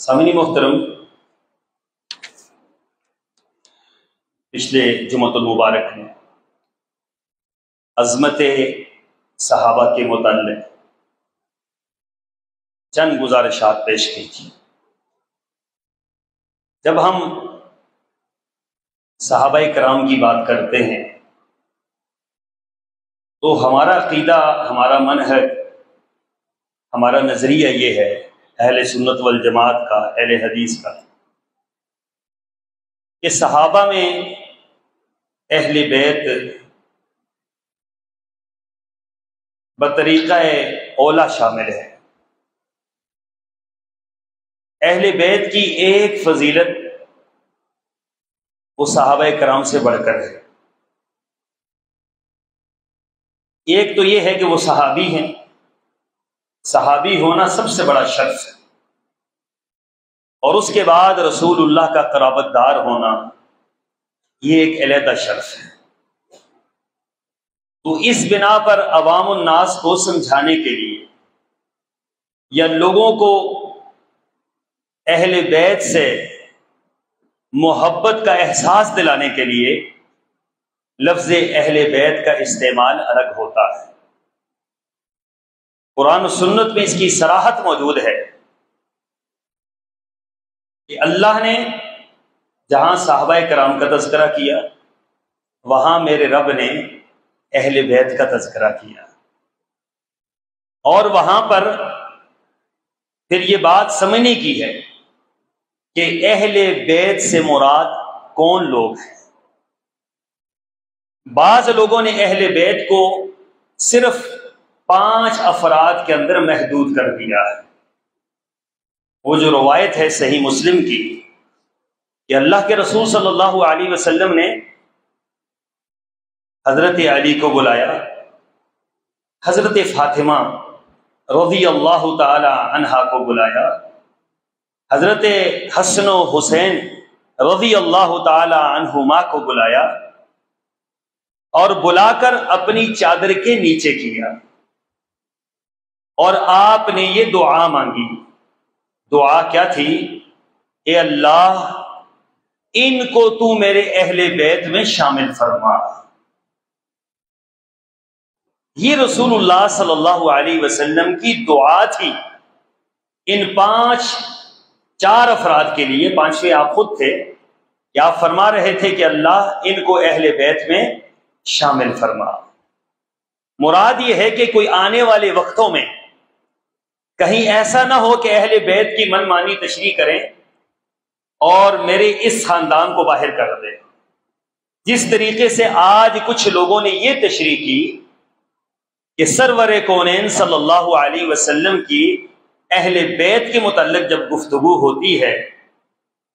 سامعین محترم، پچھلے جمعۃ المبارک میں عظمت صحابہ کے متعلق چند گزارشات پیش کی تھی۔ جب ہم صحابہ کرام کی بات کرتے ہیں تو ہمارا عقیدہ، ہمارا منہج، ہمارا نظریہ یہ ہے اہل سنت والجماعت کا، اہل حدیث کا، کہ صحابہ میں اہل بیت بطریقہ اولا شامل ہے۔ اہل بیت کی ایک فضیلت وہ صحابہ کرام سے بڑھ کر ہے۔ ایک تو یہ ہے کہ وہ صحابی ہیں، صحابی ہونا سب سے بڑا شرف ہے، اور اس کے بعد رسول اللہ کا قرابت دار ہونا یہ ایک علیحدہ شرف ہے۔ تو اس بنا پر عوام الناس کو سمجھانے کے لیے یا لوگوں کو اہل بیت سے محبت کا احساس دلانے کے لیے لفظ اہل بیت کا استعمال الگ ہوتا ہے۔ قرآن و سنت میں اس کی صراحت موجود ہے کہ اللہ نے جہاں صحابہ کرام کا تذکرہ کیا وہاں میرے رب نے اہل بیت کا تذکرہ کیا، اور وہاں پر پھر یہ بات سمجھنے کی ہے کہ اہل بیت سے مراد کون لوگ ہیں۔ بعض لوگوں نے اہل بیت کو صرف 5 افراد کے اندر محدود کر دیا ہے۔ وہ جو روایت ہے صحیح مسلم کی کہ اللہ کے رسول صلی اللہ علیہ وسلم نے حضرت علی کو بلایا، حضرت فاطمہ رضی اللہ تعالی عنہا کو بلایا، حضرت حسن و حسین رضی اللہ تعالی عنہما کو بلایا، اور بلا کر اپنی چادر کے نیچے کیا، اور آپ نے یہ دعا مانگی۔ دعا کیا تھی؟ اے اللہ، ان کو تو میرے اہل بیت میں شامل فرما۔ یہ رسول اللہ صلی اللہ علیہ وسلم کی دعا تھی ان 4 افراد کے لیے۔ 5ویں آپ خود تھے کہ آپ فرما رہے تھے کہ اللہ ان کو اہل بیت میں شامل فرما۔ مراد یہ ہے کہ کوئی آنے والے وقتوں میں کہیں ایسا نہ ہو کہ اہل بیت کی من مانی تشریح کریں اور میرے اس خاندان کو باہر کر دیں۔ جس طریقے سے آج کچھ لوگوں نے یہ تشریح کی کہ سرور کونین صلی اللہ علیہ وسلم کی اہل بیت کے متعلق جب گفتگو ہوتی ہے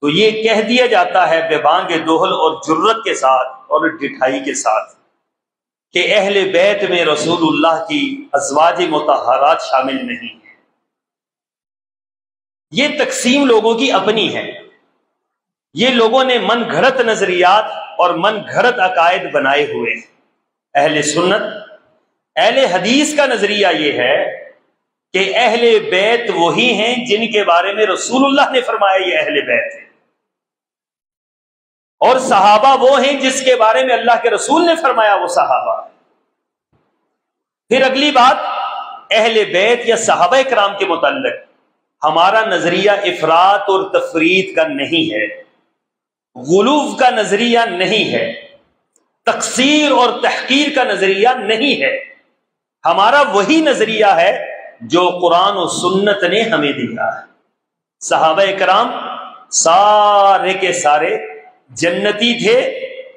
تو یہ کہہ دیا جاتا ہے بے بانگ دوہل اور جرت کے ساتھ اور ڈٹھائی کے ساتھ کہ اہل بیت میں رسول اللہ کی ازواج مطہرات شامل نہیں ہیں۔ یہ تقسیم لوگوں کی اپنی ہے۔ یہ لوگوں نے من گھڑت نظریات اور من گھڑت عقائد بنائے ہوئے ہیں۔ اہل سنت، اہل حدیث کا نظریہ یہ ہے کہ اہل بیت وہی ہیں جن کے بارے میں رسول اللہ نے فرمایا یہ اہل بیت ہے، اور صحابہ وہ ہیں جس کے بارے میں اللہ کے رسول نے فرمایا وہ صحابہ۔ پھر اگلی بات، اہل بیت یا صحابہ کرام کے متعلق ہمارا نظریہ افراط اور تفریط کا نہیں ہے، غلو کا نظریہ نہیں ہے، تقصیر اور تحقیر کا نظریہ نہیں ہے۔ ہمارا وہی نظریہ ہے جو قرآن و سنت نے ہمیں دیا ہے۔ صحابہ کرام سارے کے سارے جنتی تھے،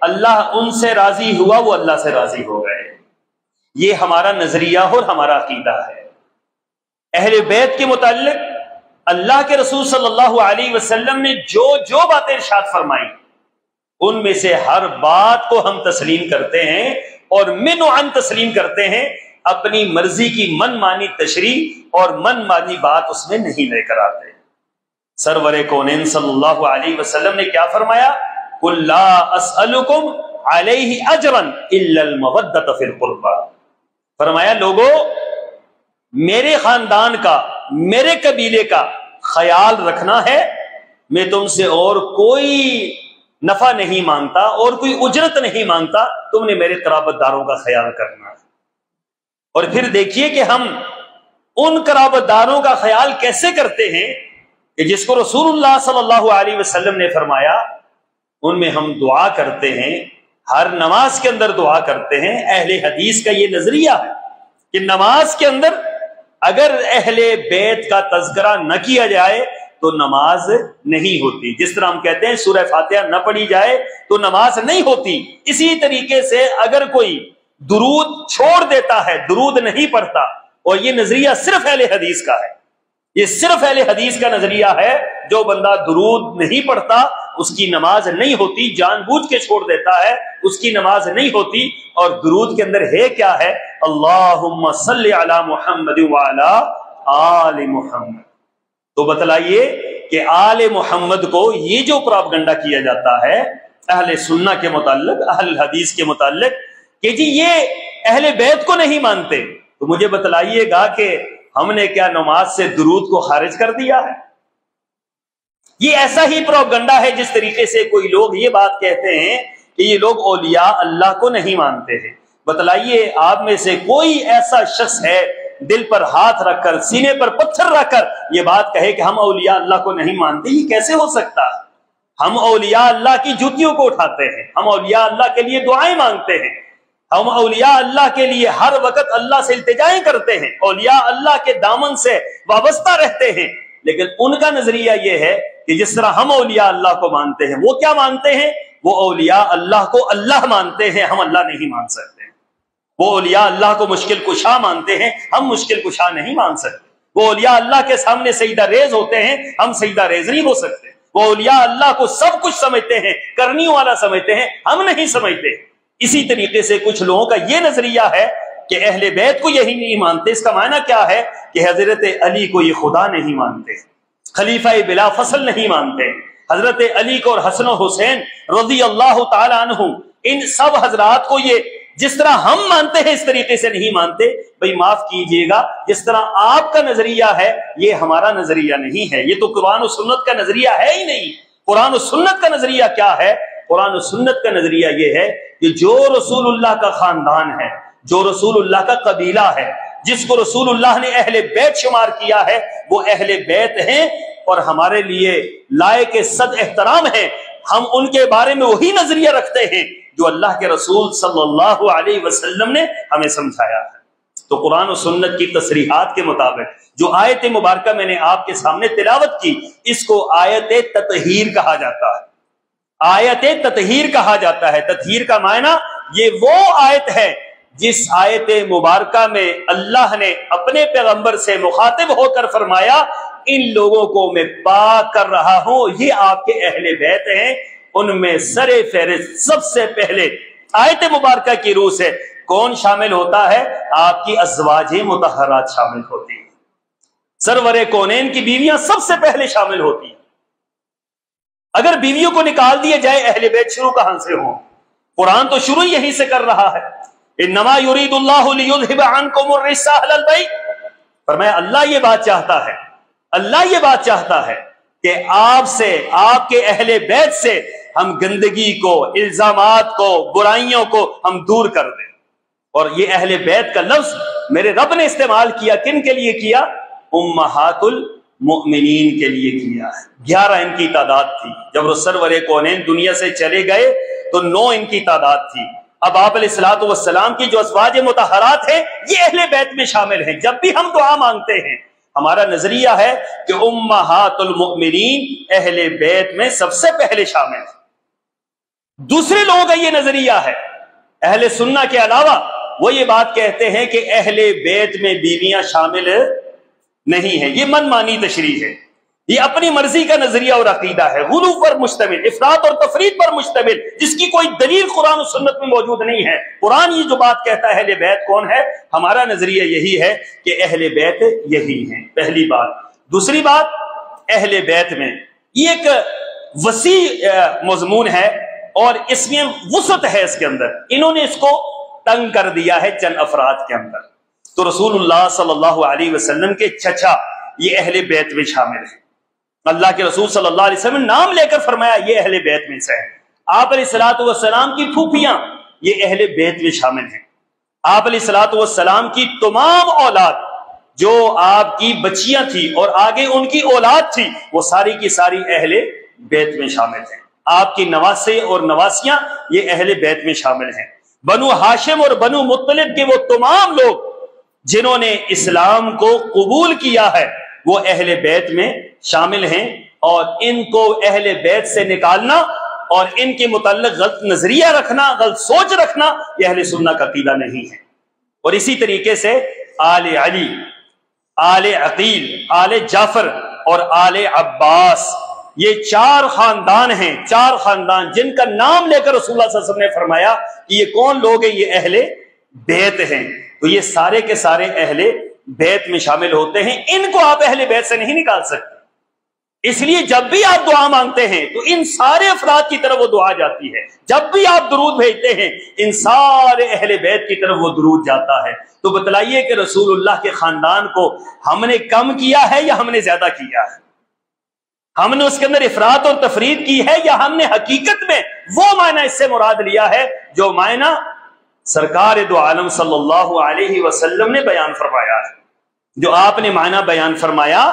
اللہ ان سے راضی ہوا، وہ اللہ سے راضی ہو گئے۔ یہ ہمارا نظریہ اور ہمارا عقیدہ ہے۔ اہل بیت کے متعلق اللہ کے رسول صلی اللہ علیہ وسلم نے جو باتیں ارشاد فرمائی ان میں سے ہر بات کو ہم تسلیم کرتے ہیں، اور من و عن تسلیم کرتے ہیں۔ اپنی مرضی کی من مانی تشریح اور من مانی بات اس میں نہیں لے کر آتے۔ سرور کونین صلی اللہ علیہ وسلم نے کیا فرمایا؟ قُلْ لَا أَسْأَلُكُمْ عَلَيْهِ أَجْرًا إِلَّا الْمَوَدَّةَ فِي الْقُرْبَى۔ فرمایا لوگو، میرے خاندان کا، میرے قبیلے کا خیال رکھنا ہے میں تم سے اور کوئی نفع نہیں مانگتا اور کوئی اجرت نہیں مانگتا، تم نے میرے قرابت داروں کا خیال کرنا ہے۔ اور پھر دیکھیے کہ ہم ان قرابت داروں کا خیال کیسے کرتے ہیں کہ جس کو رسول اللہ صلی اللہ علیہ وسلم نے فرمایا ان میں ہم دعا کرتے ہیں، ہر نماز کے اندر دعا کرتے ہیں۔ اہل حدیث کا یہ نظریہ ہے کہ نماز کے اندر اگر اہل بیت کا تذکرہ نہ کیا جائے تو نماز نہیں ہوتی۔ جس طرح ہم کہتے ہیں سورہ فاتحہ نہ پڑھی جائے تو نماز نہیں ہوتی، اسی طریقے سے اگر کوئی درود چھوڑ دیتا ہے، درود نہیں پڑھتا، اور یہ نظریہ صرف اہل حدیث کا ہے، یہ صرف اہل حدیث کا نظریہ ہے، جو بندہ درود نہیں پڑھتا اس کی نماز نہیں ہوتی، جان بوجھ کے چھوڑ دیتا ہے اس کی نماز نہیں ہوتی۔ اور درود کے اندر ہے کیا ہے؟ اللہم صلی علی محمد وعلی آل محمد۔ تو بتلائیے کہ آل محمد کو یہ جو پراپگنڈا کیا جاتا ہے اہل سنہ کے متعلق، اہل حدیث کے متعلق، کہ جی یہ اہل بیت کو نہیں مانتے، تو مجھے بتلائیے گا کہ ہم نے کیا نماز سے درود کو خارج کر دیا ہے؟ یہ ایسا ہی پروپگنڈا ہے جس طریقے سے کوئی لوگ یہ بات کہتے ہیں کہ یہ لوگ اولیاء اللہ کو نہیں مانتے ہیں۔ بتلائیے آپ میں سے کوئی ایسا شخص ہے دل پر ہاتھ رکھ کر، سینے پر پتھر رکھ کر یہ بات کہے کہ ہم اولیاء اللہ کو نہیں مانتے؟ یہ کیسے ہو سکتا ہے؟ ہم اولیاء اللہ کی جوتیوں کو اٹھاتے ہیں، ہم اولیاء اللہ کے لیے دعائیں مانگتے ہیں، ہم اولیاء اللہ کے لیے ہر وقت اللہ سے التجائیں کرتے ہیں، اولیاء اللہ کے دامن سے وابستہ رہتے ہیں۔ لیکن ان کا نظریہ یہ ہے کہ جس طرح ہم اولیاء اللہ کو مانتے ہیں، وہ کیا مانتے ہیں؟ وہ اولیاء اللہ کو اللہ مانتے ہیں، ہم اللہ نہیں مان سکتے۔ وہ اولیاء اللہ کو مشکل کشا مانتے ہیں، ہم مشکل کشا نہیں مان سکتے۔ وہ اولیاء اللہ کے سامنے سجدہ ریز ہوتے ہیں، ہم سجدہ ریز نہیں ہو سکتے۔ وہ اولیاء اللہ کو سب کچھ سمجھتے ہیں، کرنی والا سمجھتے ہیں، ہم نہیں سمجھتے۔ اسی طریقے سے کچھ لوگوں کا یہ نظریہ ہے کہ اہل بیت کو یہی نہیں مانتے۔ اس کا معنی کیا ہے کہ حضرت علی کو یہ خدا نہیں مانتے، خلیفہ بلا فصل نہیں مانتے، حضرت علی کو اور حسن و حسین رضی اللہ تعالی عنہ، ان سب حضرات کو یہ جس طرح ہم مانتے ہیں اس طریقے سے نہیں مانتے۔ بھئی معاف کیجئے گا، جس طرح آپ کا نظریہ ہے یہ ہمارا نظریہ نہیں ہے، یہ تو قرآن و سنت کا نظریہ ہے ہی نہیں۔ قرآن و سنت کا نظریہ کیا ہے؟ قرآن و سنت کا نظریہ یہ ہے کہ جو رسول اللہ کا خاندان ہے، جو رسول اللہ کا قبیلہ ہے، جس کو رسول اللہ نے اہل بیت شمار کیا ہے، وہ اہل بیت ہیں اور ہمارے لیے لائق صد احترام ہیں۔ ہم ان کے بارے میں وہی نظریہ رکھتے ہیں جو اللہ کے رسول صلی اللہ علیہ وسلم نے ہمیں سمجھایا ہے۔ تو قرآن و سنت کی تصریحات کے مطابق جو آیت مبارکہ میں نے آپ کے سامنے تلاوت کی، اس کو آیت تطہیر کہا جاتا ہے۔ آیت تطہیر کہا جاتا ہے۔ تطہیر کا معنی یہ وہ آیت ہے جس آیت مبارکہ میں اللہ نے اپنے پیغمبر سے مخاطب ہو کر فرمایا ان لوگوں کو میں پاک کر رہا ہوں، یہ آپ کے اہل بیت ہیں۔ ان میں سر فہرست سب سے پہلے آیت مبارکہ کی روح سے کون شامل ہوتا ہے؟ آپ کی ازواج مطہرات شامل ہوتی ہیں، سرور کونین کی بیویاں سب سے پہلے شامل ہوتی ہیں۔ اگر بیویوں کو نکال دیا جائے اہل بیت شروع کہاں سے ہوں؟ قرآن تو شروع یہیں سے کر رہا ہے، انما یرید اللہ لیذھب عنکم الرجس اہل البیت۔ فرمایا اللہ یہ بات چاہتا ہے، اللہ یہ بات چاہتا ہے کہ آپ سے، آپ کے اہل بیت سے ہم گندگی کو، الزامات کو، برائیوں کو ہم دور کر دیں۔ اور یہ اہل بیت کا لفظ میرے رب نے استعمال کیا، کن کے لیے کیا؟ امہات المؤمنین کے لیے کیا ہے۔ 11 ان کی تعداد تھی، جب سرور کونین دنیا سے چلے گئے تو 9 ان کی تعداد تھی۔ اب آپ علیہ الصلوۃ والسلام کی جو ازواج مطہرات ہیں یہ اہل بیت میں شامل ہیں۔ جب بھی ہم دعا مانگتے ہیں ہمارا نظریہ ہے کہ امہات المؤمنین اہل بیت میں سب سے پہلے شامل ہیں۔ دوسرے لوگوں کا یہ نظریہ ہے اہل سنہ کے علاوہ، وہ یہ بات کہتے ہیں کہ اہل بیت میں بیویاں شامل نہیں ہیں۔ یہ من مانی تشریح ہے، یہ اپنی مرضی کا نظریہ اور عقیدہ ہے، غلو پر مشتمل، افراط اور تفریط پر مشتمل، جس کی کوئی دلیل قرآن و سنت میں موجود نہیں ہے۔ قرآن یہ جو بات کہتا ہے اہل بیت کون ہے، ہمارا نظریہ یہی ہے کہ اہل بیت یہی ہیں، پہلی بات۔ دوسری بات، اہل بیت میں یہ ایک وسیع مضمون ہے اور اس میں وسعت ہے، اس کے اندر انہوں نے اس کو تنگ کر دیا ہے چند افراد کے اندر۔ تو رسول اللہ صلی اللہ علیہ وسلم کے چچا یہ اہل بیت میں شامل ہیں، اللہ کے رسول صلی اللہ علیہ وسلم نے نام لے کر فرمایا یہ اہل بیت میں سے ہے۔ آپ علیہ الصلوۃ والسلام کی پھوپھیاں یہ اہل بیت میں شامل ہیں۔ آپ علیہ الصلوۃ والسلام کی تمام اولاد جو آپ کی بچیاں تھی اور آگے ان کی اولاد تھی وہ ساری کی ساری اہل بیت میں شامل ہیں۔ آپ کی نواسے اور نواسیاں یہ اہل بیت میں شامل ہیں۔ بنو ہاشم اور بنو مطلب کے وہ تمام لوگ جنہوں نے اسلام کو قبول کیا ہے وہ اہل بیت میں شامل ہیں، اور ان کو اہل بیت سے نکالنا اور ان کے متعلق غلط نظریہ رکھنا، غلط سوچ رکھنا، یہ اہل سنت کا عقیدہ نہیں ہے۔ اور اسی طریقے سے آل علی، آل عقیل، آل جعفر اور آل عباس، یہ چار خاندان ہیں، چار خاندان جن کا نام لے کر رسول اللہ صلی اللہ علیہ وسلم نے فرمایا کہ یہ کون لوگ ہیں، یہ اہل بیت ہیں۔ تو یہ سارے کے سارے اہل بیت میں شامل ہوتے ہیں، ان کو آپ اہل بیت سے نہیں نکال سکتے۔ اس لیے جب بھی آپ دعا مانگتے ہیں تو ان سارے افراد کی طرف وہ دعا جاتی ہے، جب بھی آپ درود بھیجتے ہیں ان سارے اہل بیت کی طرف وہ درود جاتا ہے۔ تو بتلائیے کہ رسول اللہ کے خاندان کو ہم نے کم کیا ہے یا ہم نے زیادہ کیا ہے؟ ہم نے اس کے اندر افراط اور تفرید کی ہے یا ہم نے حقیقت میں وہ معنی اس سے مراد لیا ہے جو معنی سرکار دو عالم صلی اللہ علیہ وسلم نے بیان فرمایا ہے؟ جو آپ نے معنی بیان فرمایا،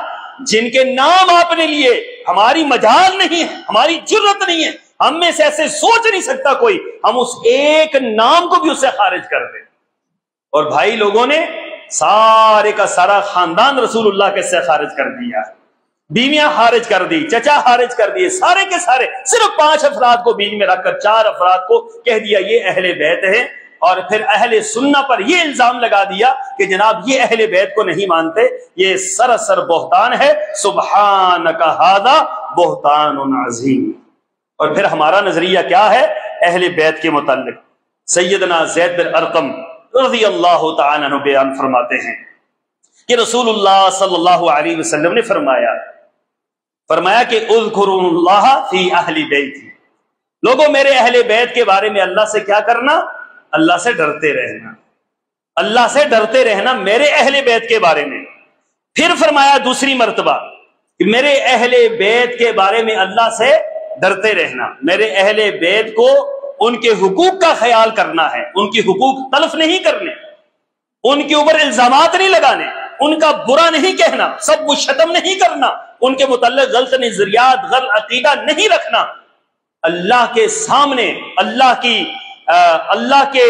جن کے نام آپ نے لیے، ہماری مجال نہیں ہے، ہماری جرت نہیں ہے، ہم میں سے ایسے سوچ نہیں سکتا کوئی ہم اس ایک نام کو بھی اس سے خارج کر دیں۔ اور بھائی لوگوں نے سارے کا سارا خاندان رسول اللہ کے سے خارج کر دیا، بیویاں خارج کر دی، چچا خارج کر دیے، سارے کے سارے صرف 5 افراد کو بیچ میں رکھ کر 4 افراد کو کہہ دیا یہ اہل بیت ہیں، اور پھر اہل سنہ پر یہ الزام لگا دیا کہ جناب یہ اہل بیت کو نہیں مانتے، یہ سراسر بہتان ہے، سبحانک ھذا بہتان عظیم۔ اور پھر ہمارا نظریہ کیا ہے اہل بیت کے متعلق؟ سیدنا زید بن ارقم رضی اللہ تعالیٰ عنہ بیان فرماتے ہیں کہ رسول اللہ صلی اللہ علیہ وسلم نے فرمایا کہ اذکروا اللہ فی اہل بیتی، لوگوں میرے اہل بیت کے بارے میں اللہ سے کیا کرنا؟ اللہ سے ڈرتے رہنا، اللہ سے ڈرتے رہنا میرے اہل بیت کے بارے میں۔ پھر فرمایا دوسری مرتبہ کہ میرے اہل بیت کے بارے میں اللہ سے ڈرتے رہنا، میرے اہل بیت کو ان کے حقوق کا خیال کرنا ہے، ان کے حقوق تلف نہیں کرنے، ان کے اوپر الزامات نہیں لگانے، ان کا برا نہیں کہنا، سب و شتم نہیں کرنا، ان کے متعلق غلط نظریات، غلط عقیدہ نہیں رکھنا، اللہ کے سامنے اللہ کے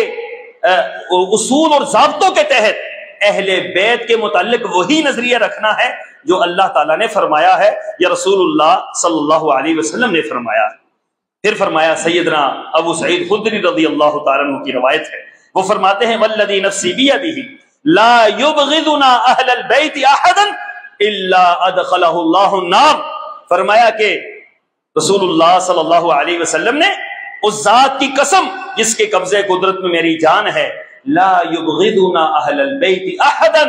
اصول اور ضابطوں کے تحت اہل بیت کے متعلق وہی نظریہ رکھنا ہے جو اللہ تعالیٰ نے فرمایا ہے یا رسول اللہ صلی اللہ علیہ وسلم نے فرمایا۔ پھر فرمایا سیدنا ابو سعید خدری رضی اللہ تعالیٰ عنہ کی روایت ہے، وہ فرماتے ہیں والذی نفسی بیدہ لا یبغضنا اہل البیت احدا الا ادخلہ اللہ النار۔ فرمایا کہ رسول اللہ صلی اللہ علیہ وسلم نے اس ذات کی قسم جس کے قبضے قدرت میں میری جان ہے، لا یبغضنا اہل البیت احدا،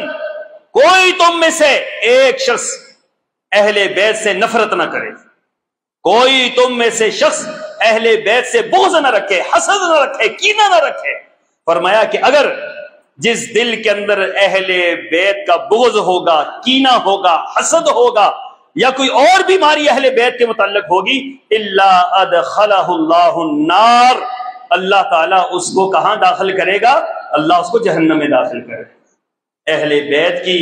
کوئی تم میں سے ایک شخص اہل بیت سے نفرت نہ کرے، کوئی تم میں سے شخص اہل بیت سے بغض نہ رکھے، حسد نہ رکھے، کینہ نہ رکھے۔ فرمایا کہ اگر جس دل کے اندر اہل بیت کا بغض ہوگا، کینہ ہوگا، حسد ہوگا یا کوئی اور بیماری اہل بیت کے متعلق ہوگی، الا ادخلہ اللہ النار، اللہ تعالیٰ اس کو کہاں داخل کرے گا؟ اللہ اس کو جہنم میں داخل کرے گا۔ اہل بیت کی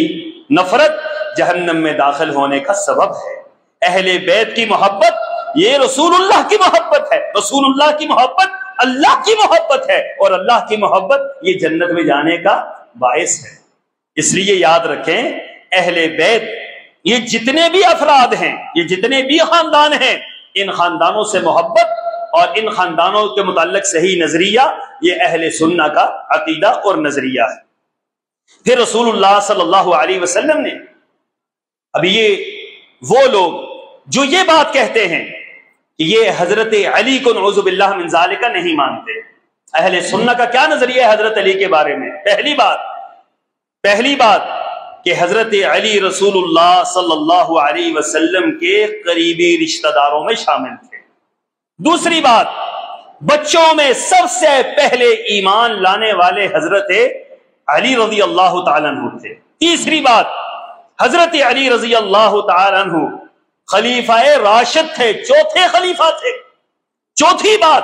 نفرت جہنم میں داخل ہونے کا سبب ہے۔ اہل بیت کی محبت یہ رسول اللہ کی محبت ہے، رسول اللہ کی محبت اللہ کی محبت ہے، اور اللہ کی محبت یہ جنت میں جانے کا باعث ہے۔ اس لیے یاد رکھیں اہل بیت یہ جتنے بھی افراد ہیں، یہ جتنے بھی خاندان ہیں، ان خاندانوں سے محبت اور ان خاندانوں کے متعلق صحیح نظریہ یہ اہل سنہ کا عقیدہ اور نظریہ ہے۔ پھر رسول اللہ صلی اللہ علیہ وسلم نے اب یہ وہ لوگ جو یہ بات کہتے ہیں کہ یہ حضرت علی کو نعوذ باللہ من ذالک نہیں مانتے، اہل سنہ کا کیا نظریہ ہے حضرت علی کے بارے میں؟ پہلی بات کہ حضرت علی رسول اللہ صلی اللہ علیہ وسلم کے قریبی رشتہ داروں میں شامل تھے۔ دوسری بات، بچوں میں سب سے پہلے ایمان لانے والے حضرت علی رضی اللہ تعالیٰ عنہ تھے۔ تیسری بات، حضرت علی رضی اللہ تعالیٰ عنہ خلیفہ راشد تھے، چوتھے خلیفہ تھے۔ چوتھی بات،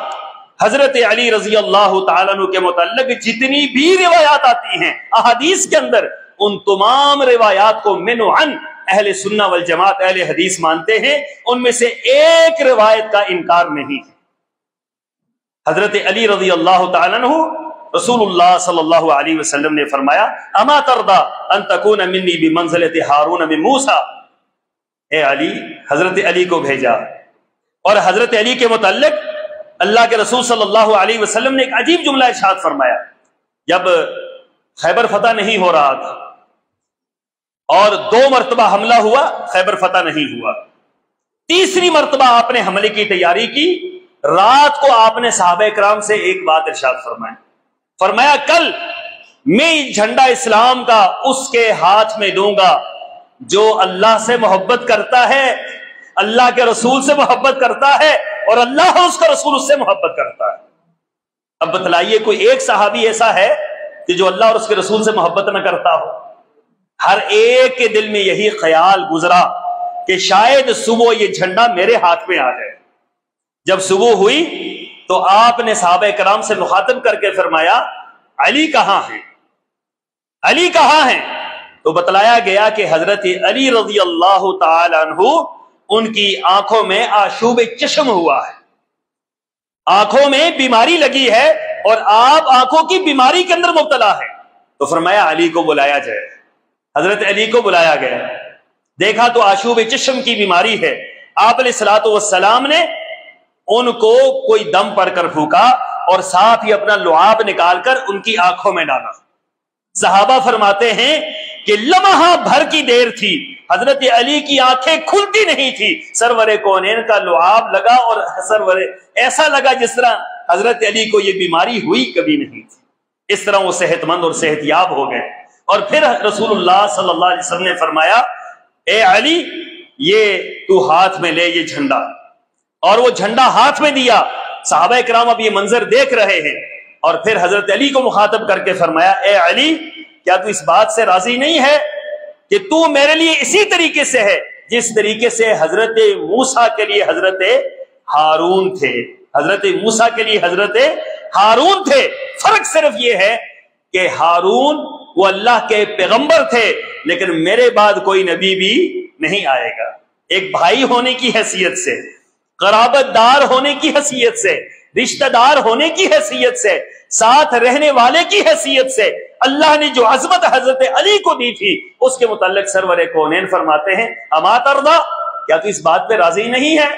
حضرت علی رضی اللہ تعالیٰ عنہ کے متعلق جتنی بھی روایات آتی ہیں احادیث کے اندر، ان تمام روایات کو منعن اہل سنہ والجماعت اہل حدیث مانتے ہیں، ان میں سے ایک روایت کا انکار نہیں ہے۔ حضرت علی رضی اللہ تعالیٰ عنہ، رسول اللہ صلی اللہ علیہ وسلم نے فرمایا اما ترضى ان تكون منی بمنزلۃ ہارون من موسیٰ، اے علی، حضرت علی کو بھیجا، اور حضرت علی کے متعلق اللہ کے رسول صلی اللہ علیہ وسلم نے ایک عجیب جملہ ارشاد فرمایا۔ جب خیبر فتح نہیں ہو رہا تھا اور 2 مرتبہ حملہ ہوا، خیبر فتح نہیں ہوا، تیسری مرتبہ آپ نے حملے کی تیاری کی، رات کو آپ نے صحابہ کرام سے ایک بات ارشاد فرمایا کل میں جھنڈا اسلام کا اس کے ہاتھ میں دوں گا جو اللہ سے محبت کرتا ہے، اللہ کے رسول سے محبت کرتا ہے، اور اللہ اور اس کا رسول اس سے محبت کرتا ہے۔ اب بتلائیے کوئی ایک صحابی ایسا ہے کہ جو اللہ اور اس کے رسول سے محبت نہ کرتا ہو؟ ہر ایک کے دل میں یہی خیال گزرا کہ شاید صبح یہ جھنڈا میرے ہاتھ میں آ جائے۔ جب صبح ہوئی تو آپ نے صحابہ کرام سے مخاطب کر کے فرمایا علی کہاں ہیں؟ علی کہاں ہیں؟ تو بتلایا گیا کہ حضرت علی رضی اللہ تعالی عنہ ان کی آنکھوں میں آشوب چشم ہوا ہے، آنکھوں میں بیماری لگی ہے اور آپ آنکھوں کی بیماری کے اندر مبتلا ہے۔ تو فرمایا علی کو بلایا جائے۔ حضرت علی کو بلایا گیا، دیکھا تو آشوب چشم کی بیماری ہے۔ آپ علیہ الصلوۃ والسلام نے ان کو کوئی دم پڑ کر پھونکا اور ساتھ ہی اپنا لعاب نکال کر ان کی آنکھوں میں ڈالا۔ صحابہ فرماتے ہیں کہ لمحہ بھر کی دیر تھی، حضرت علی کی آنکھیں کھلتی نہیں تھی، سرور کونین کا لعاب لگا اور سرور ایسا لگا جس طرح حضرت علی کو یہ بیماری ہوئی کبھی نہیں تھی۔ اس طرح وہ صحت مند اور صحت یاب ہو گئے۔ اور پھر رسول اللہ صلی اللہ علیہ وسلم نے فرمایا اے علی، یہ تو ہاتھ میں لے یہ جھنڈا، اور وہ جھنڈا ہاتھ میں دیا۔ صحابہ کرام اب یہ منظر دیکھ رہے ہیں، اور پھر حضرت علی کو مخاطب کر کے فرمایا اے علی، کیا تو اس بات سے راضی نہیں ہے کہ تو میرے لیے اسی طریقے سے ہے جس طریقے سے حضرت موسیٰ کے لیے حضرت ہارون تھے؟ حضرت موسیٰ کے لیے حضرت ہارون تھے، فرق صرف یہ ہے کہ ہارون وہ اللہ کے پیغمبر تھے، لیکن میرے بعد کوئی نبی بھی نہیں آئے گا۔ ایک بھائی ہونے کی حیثیت سے، قرابت دار ہونے کی حیثیت سے، رشتہ دار ہونے کی حیثیت سے، ساتھ رہنے والے کی حیثیت سے اللہ نے جو عظمت حضرت علی کو دی تھی، اس کے متعلق سرور کونین فرماتے ہیں اما ترضى، کیا تو اس بات پہ راضی نہیں ہے؟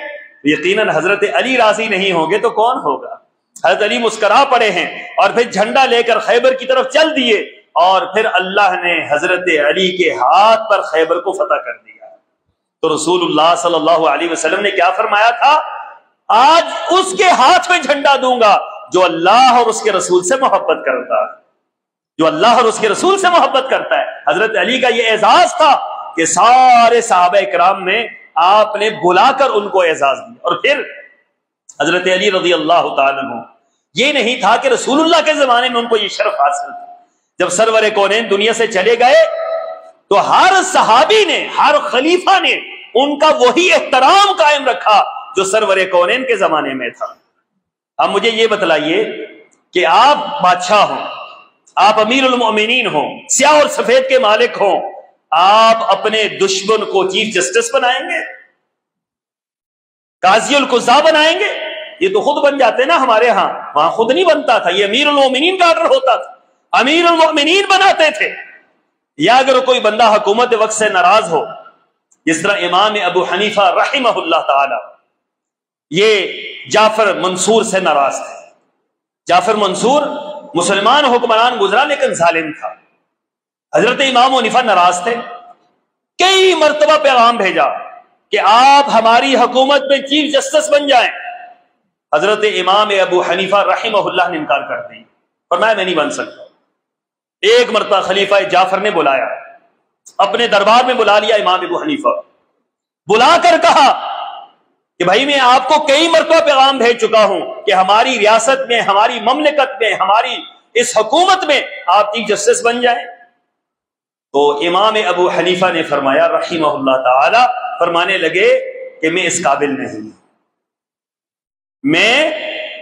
یقیناً حضرت علی راضی نہیں ہوں گے تو کون ہوگا؟ حضرت علی مسکرا پڑے ہیں اور پھر جھنڈا لے کر خیبر کی طرف چل دیے، اور پھر اللہ نے حضرت علی کے ہاتھ پر خیبر کو فتح کر دیا۔ تو رسول اللہ صلی اللہ علیہ وسلم نے کیا فرمایا تھا؟ آج اس کے ہاتھ میں جھنڈا دوں گا جو اللہ اور اس کے رسول سے محبت کرتا ہے، جو اللہ اور اس کے رسول سے محبت کرتا ہے۔ حضرت علی کا یہ اعزاز تھا کہ سارے صحابہ کرام میں آپ نے بلا کر ان کو اعزاز دیا۔ اور پھر حضرت علی رضی اللہ تعالیٰ عنہ، یہ نہیں تھا کہ رسول اللہ کے زمانے میں ان کو یہ شرف حاصل تھا۔ جب سرور کونین دنیا سے چلے گئے تو ہر صحابی نے، ہر خلیفہ نے ان کا وہی احترام قائم رکھا جو سرور کونین کے زمانے میں تھا۔ اب مجھے یہ بتلائیے کہ آپ بادشاہ ہوں، آپ امیر المؤمنین ہوں، سیاہ اور سفید کے مالک ہوں، آپ اپنے دشمن کو چیف جسٹس بنائیں گے؟ قاضی القضاء بنائیں گے؟ یہ تو خود بن جاتے نا، ہمارے ہاں وہاں خود نہیں بنتا تھا، یہ امیر المؤمنین کا آرڈر ہوتا تھا، امیر المؤمنین بناتے تھے۔ یا اگر کوئی بندہ حکومت وقت سے ناراض ہو، جس طرح امام ابو حنیفہ رحمہ اللہ تعالی، یہ جعفر منصور سے ناراض تھے۔ جعفر منصور مسلمان حکمران گزرا لیکن ظالم تھا۔ حضرت امام حنیفہ ناراض تھے، کئی مرتبہ پیغام بھیجا کہ آپ ہماری حکومت میں چیف جسٹس بن جائیں۔ حضرت امام ابو حنیفہ رحمہ اللہ نے انکار کر دی، فرمایا میں نہیں بن سکتا۔ ایک مرتبہ خلیفہ جعفر نے بلایا، اپنے دربار میں بلا لیا امام ابو حنیفہ، بلا کر کہا کہ بھائی میں آپ کو کئی مرتبہ پیغام بھیج چکا ہوں کہ ہماری ریاست میں، ہماری مملکت میں، ہماری اس حکومت میں آپ چیف جسٹس بن جائیں۔ تو امام ابو حنیفہ نے فرمایا رحمہ اللہ تعالی، فرمانے لگے کہ میں اس قابل نہیں ہوں، میں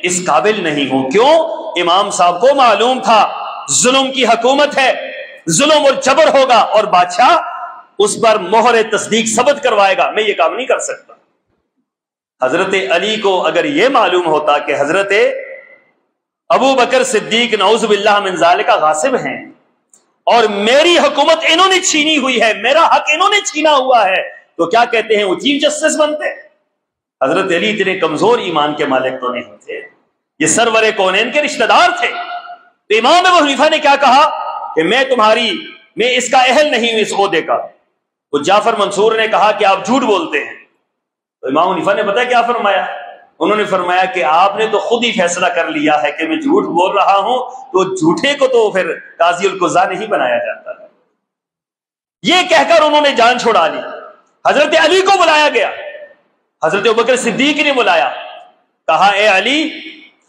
اس قابل نہیں ہوں۔ کیوں؟ امام صاحب کو معلوم تھا ظلم کی حکومت ہے، ظلم اور جبر ہوگا اور بادشاہ اس پر مہر تصدیق ثبت کروائے گا، میں یہ کام نہیں کر سکتا۔ حضرت علی کو اگر یہ معلوم ہوتا کہ حضرت ابو بکر صدیق نعوذ باللہ من ذالک غاصب ہیں اور میری حکومت انہوں نے چھینی ہوئی ہے، میرا حق انہوں نے چھینا ہوا ہے، تو کیا کہتے ہیں وہ چیف جسٹس بنتے؟ حضرت علی اتنے کمزور ایمان کے مالک تو نہیں ہوتے، یہ سرور کونین کے رشتہ دار تھے۔ تو امام ابو حنیفہ نے کیا کہا کہ میں اس کا اہل نہیں ہوں اس عہدے کا۔ تو جعفر منصور نے کہا کہ آپ جھوٹ بولتے ہیں۔ تو امام حنیفہ نے پتہ کیا فرمایا؟ انہوں نے فرمایا کہ آپ نے تو خود ہی فیصلہ کر لیا ہے کہ میں جھوٹ بول رہا ہوں، تو جھوٹے کو تو پھر قاضی القضاء نہیں بنایا جاتا ہے۔ یہ کہہ کر انہوں نے جان چھڑا لی۔ حضرت علی کو بلایا گیا، حضرت ابوبکر صدیق نے بلایا، کہا اے علی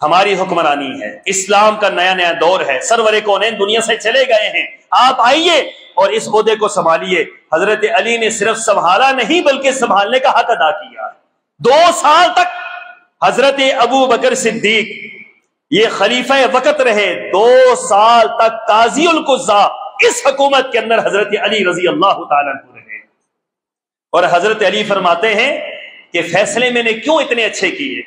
ہماری حکمرانی ہے، اسلام کا نیا نیا دور ہے، سرور کونین دنیا سے چلے گئے ہیں، آپ آئیے اور اس عہدے کو سنبھالیے۔ حضرت علی نے صرف سنبھالا نہیں بلکہ سنبھالنے کا حق ادا کیا۔ 2 سال تک حضرت ابو بکر صدیق یہ خلیفہ وقت رہے، 2 سال تک قاضی القضاء اس حکومت کے اندر حضرت علی رضی اللہ تعالیٰ عنہ رہے۔ اور حضرت علی فرماتے ہیں کہ فیصلے میں نے کیوں اتنے اچھے کیے؟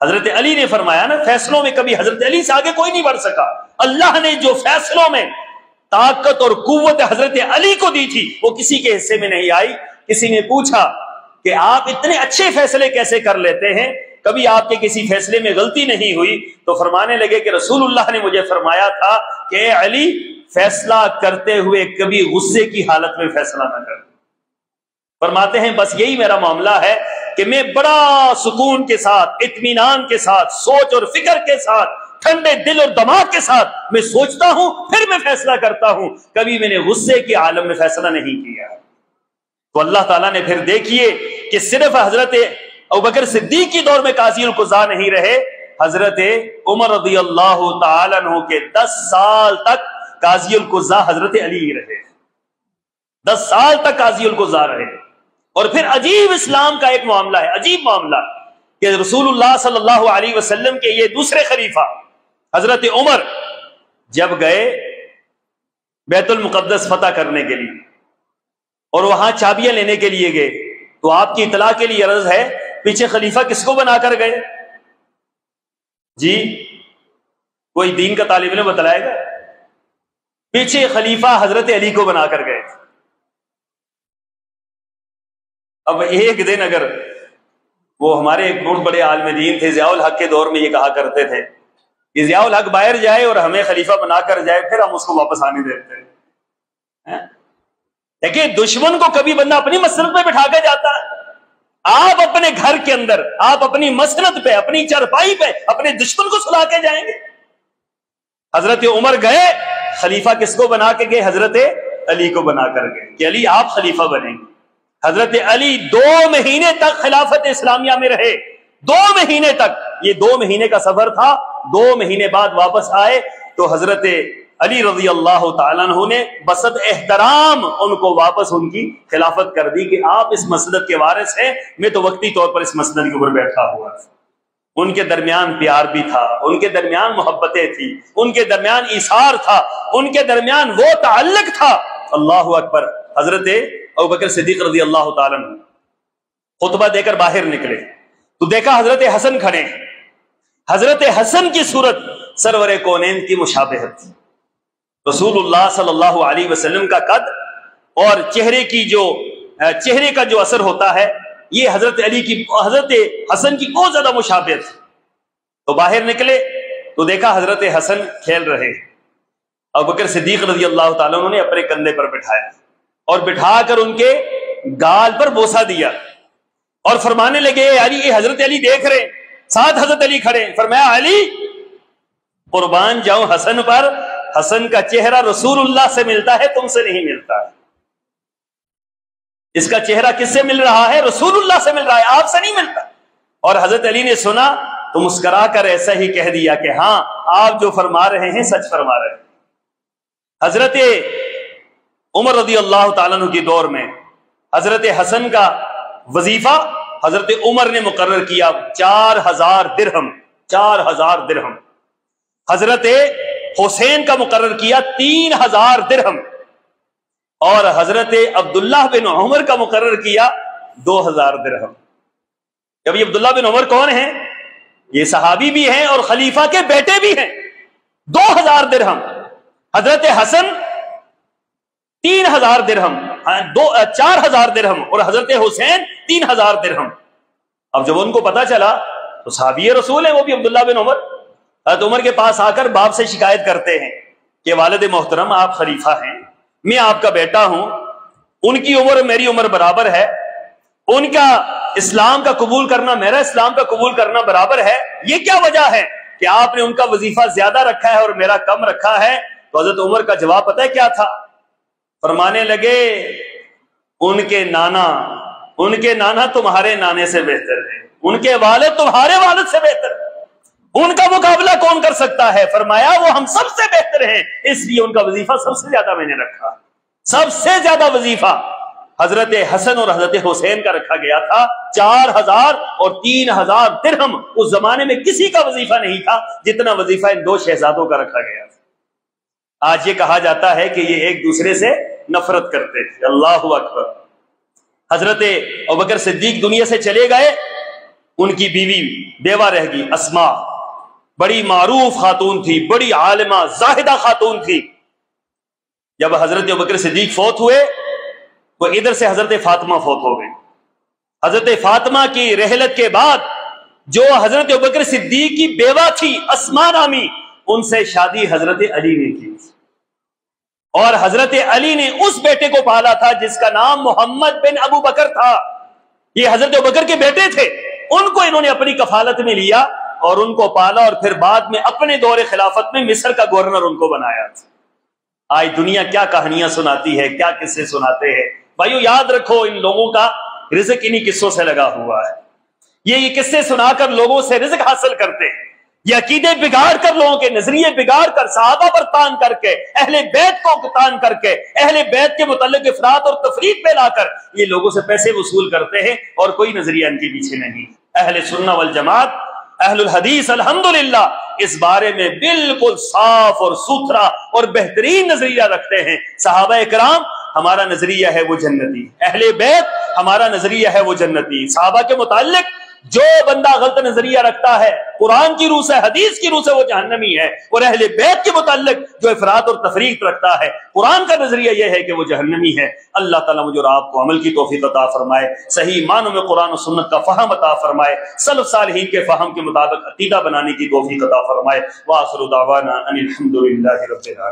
حضرت علی نے فرمایا نا، فیصلوں میں کبھی حضرت علی سے آگے کوئی نہیں بڑھ سکا۔ اللہ نے جو فیصلوں میں طاقت اور قوت حضرت علی کو دی تھی وہ کسی کے حصے میں نہیں آئی۔ کسی نے پوچھا کہ آپ اتنے اچھے فیصلے کیسے کر لیتے ہیں، کبھی آپ کے کسی فیصلے میں غلطی نہیں ہوئی؟ تو فرمانے لگے کہ رسول اللہ نے مجھے فرمایا تھا کہ اے علی فیصلہ کرتے ہوئے کبھی غصے کی حالت میں فیصلہ نہ کر۔ فرماتے ہیں بس یہی میرا معاملہ ہے کہ میں بڑا سکون کے ساتھ، اطمینان کے ساتھ، سوچ اور فکر کے ساتھ، ٹھنڈے دل اور دماغ کے ساتھ میں سوچتا ہوں پھر میں فیصلہ کرتا ہوں، کبھی میں نے غصے کے عالم میں فیصلہ نہیں کیا۔ تو اللہ تعالیٰ نے پھر دیکھیے کہ صرف حضرت ابوبکر صدیق کی دور میں قاضی القضاء نہیں رہے، حضرت عمر رضی اللہ تعالیٰ عنہ کے 10 سال تک قاضی القضاء حضرت علی رہے، 10 سال تک قاضی القضاء رہے۔ اور پھر عجیب اسلام کا ایک معاملہ ہے، عجیب معاملہ کہ رسول اللہ صلی اللہ علیہ وسلم کے یہ دوسرے خلیفہ حضرت عمر جب گئے بیت المقدس فتح کرنے کے لیے اور وہاں چابیاں لینے کے لیے گئے، تو آپ کی اطلاع کے لیے عرض ہے پیچھے خلیفہ کس کو بنا کر گئے؟ جی کوئی دین کا طالب علم بتلائے گا؟ پیچھے خلیفہ حضرت علی کو بنا کر گئے۔ اب ایک دن اگر وہ ہمارے ایک بہت بڑے عالم دین تھے ضیاء الحق کے دور میں یہ کہا کرتے تھے کہ ضیاء الحق باہر جائے اور ہمیں خلیفہ بنا کر جائے پھر ہم اس کو واپس آنے دیتے ہیں۔ دیکھیں دشمن کو کبھی بندہ اپنی مسند پہ بٹھا کے جاتا ہے، آپ اپنے گھر کے اندر، آپ اپنی مسند پہ، اپنی چرپائی پہ اپنے دشمن کو سلا کے جائیں گے؟ حضرت عمر گئے، خلیفہ کس کو بنا کے گئے؟ حضرت علی کو بنا کر گئے کہ علی آپ خلیفہ بنیں گے۔ حضرت علی 2 مہینے تک خلافت اسلامیہ میں رہے، 2 مہینے تک، یہ 2 مہینے کا سفر تھا، 2 مہینے بعد واپس آئے تو حضرت علی رضی اللہ تعالیٰ عنہ نے بسط احترام ان کو واپس ان کی خلافت کر دی کہ آپ اس مسند کے وارث ہیں، میں تو وقتی طور پر اس مسند کے اوپر بیٹھا ہوا تھا۔ ان کے درمیان پیار بھی تھا، ان کے درمیان محبتیں تھی، ان کے درمیان ایثار تھا، ان کے درمیان وہ تعلق تھا۔ اللہ اکبر۔ حضرت ابوبکر صدیق رضی اللہ تعالیٰ عنہ خطبہ دے کر باہر نکلے تو دیکھا حضرت حسن کھڑے ہیں۔ حضرت حسن کی صورت سرور کونین کی مشابہت تھی۔ رسول اللہ صلی اللہ علیہ وسلم کا قد اور چہرے کا جو اثر ہوتا ہے یہ حضرت حسن کی بہت زیادہ مشابہت تھی۔ تو باہر نکلے تو دیکھا حضرت حسن کھیل رہے، ابوبکر صدیق رضی اللہ تعالیٰ عنہ نے اپنے کندھے پر بٹھایا اور بٹھا کر ان کے گال پر بوسہ دیا اور فرمانے لگے علی، یہ حضرت علی دیکھ رہے، ساتھ حضرت علی کھڑے، فرمایا علی قربان جاؤں حسن پر، حسن کا چہرہ رسول اللہ سے ملتا ہے، تم سے نہیں ملتا۔ اس کا چہرہ کس سے مل رہا ہے؟ رسول اللہ سے مل رہا ہے، آپ سے نہیں ملتا۔ اور حضرت علی نے سنا تو مسکرا کر ایسا ہی کہہ دیا کہ ہاں آپ جو فرما رہے ہیں سچ فرما رہے ہیں۔ حضرت عمر رضی اللہ تعالیٰ عنہ کی دور میں حضرت حسن کا وظیفہ حضرت عمر نے مقرر کیا 4000 درہم، 4000 درہم۔ حضرت حسین کا مقرر کیا 3000 درہم، اور حضرت عبداللہ بن عمر کا مقرر کیا 2000 درہم۔ اب یہ عبداللہ بن عمر کون ہیں؟ یہ صحابی بھی ہیں اور خلیفہ کے بیٹے بھی ہیں۔ 2000 درہم۔ حضرت حسن 3000 درہم، 4000 درہم، اور حضرت حسین 3000 درہم۔ اب جب ان کو پتا چلا تو صحابی رسول ہیں وہ بھی عبداللہ بن عمر، حضرت عمر کے پاس آ کر باپ سے شکایت کرتے ہیں کہ والد محترم آپ خلیفہ ہیں، میں آپ کا بیٹا ہوں، ان کی عمر اور میری عمر برابر ہے، ان کا اسلام کا قبول کرنا میرا اسلام کا قبول کرنا برابر ہے، یہ کیا وجہ ہے کہ آپ نے ان کا وظیفہ زیادہ رکھا ہے اور میرا کم رکھا ہے؟ تو حضرت عمر کا جواب پتہ ہے کیا تھا؟ فرمانے لگے ان کے نانا تمہارے نانے سے بہتر ہے، ان کے والد تمہارے والد سے بہتر ہے، ان کا مقابلہ کون کر سکتا ہے؟ فرمایا وہ ہم سب سے بہتر ہیں، اس لیے ان کا وظیفہ سب سے زیادہ میں نے رکھا۔ سب سے زیادہ وظیفہ حضرت حسن اور حضرت حسین کا رکھا گیا تھا، 4000 اور 3000 درہم۔ اس زمانے میں کسی کا وظیفہ نہیں تھا جتنا وظیفہ ان دو شہزادوں کا رکھا گیا تھا۔ آج یہ کہا جاتا ہے کہ یہ ایک دوسرے سے نفرت کرتے تھے۔ اللہ اکبر۔ حضرت ابوبکر صدیق دنیا سے چلے گئے، ان کی بیوی بیوہ رہ گئی اسماء، بڑی معروف خاتون تھی، بڑی عالمہ زاہدہ خاتون تھی۔ جب حضرت ابوبکر صدیق فوت ہوئے تو ادھر سے حضرت فاطمہ فوت ہو گئی۔ حضرت فاطمہ کی رحلت کے بعد جو حضرت ابوبکر صدیق کی بیوہ تھی اسماء نامی، ان سے شادی حضرت علی نے کی، اور حضرت علی نے اس بیٹے کو پالا تھا جس کا نام محمد بن ابو بکر تھا۔ یہ حضرت ابوبکر کے بیٹے تھے، ان کو انہوں نے اپنی کفالت میں لیا اور ان کو پالا، اور پھر بعد میں اپنے دور خلافت میں مصر کا گورنر ان کو بنایا۔ آج دنیا کیا کہانیاں سناتی ہے، کیا قصے سناتے ہیں۔ بھائیو یاد رکھو ان لوگوں کا رزق انہی قصوں سے لگا ہوا ہے۔ یہ قصے سنا کر لوگوں سے رزق حاصل کرتے ہیں، یہ عقیدے بگاڑ کر، لوگوں کے نظریے بگاڑ کر، صحابہ پر تان کر کے، اہل بیت کو تان کر کے، اہل بیت کے متعلق افراط اور تفریط پہ لا کر یہ لوگوں سے پیسے وصول کرتے ہیں، اور کوئی نظریہ ان کے پیچھے نہیں۔ اہل سنہ والجماعت، اہل الحدیث الحمدللہ اس بارے میں بالکل صاف اور ستھرا اور بہترین نظریہ رکھتے ہیں۔ صحابہ اکرام ہمارا نظریہ ہے وہ جنتی، اہل بیت ہمارا نظریہ ہے وہ جنتی۔ صحابہ کے متعلق جو بندہ غلط نظریہ رکھتا ہے قرآن کی روح سے، حدیث کی روح سے، وہ جہنمی ہے، اور اہل بیت کے متعلق جو افراط اور تفریق رکھتا ہے قرآن کا نظریہ یہ ہے کہ وہ جہنمی ہے۔ اللہ تعالیٰ مجھے اور آپ کو عمل کی توفیق عطا فرمائے، صحیح معنوں میں قرآن و سنت کا فہم عطا فرمائے، سلف صالحین کے فہم کے مطابق عقیدہ بنانے کی توفیق عطا فرمائے۔ وآخر دعوانا ان الحمد للہ رب العالمین۔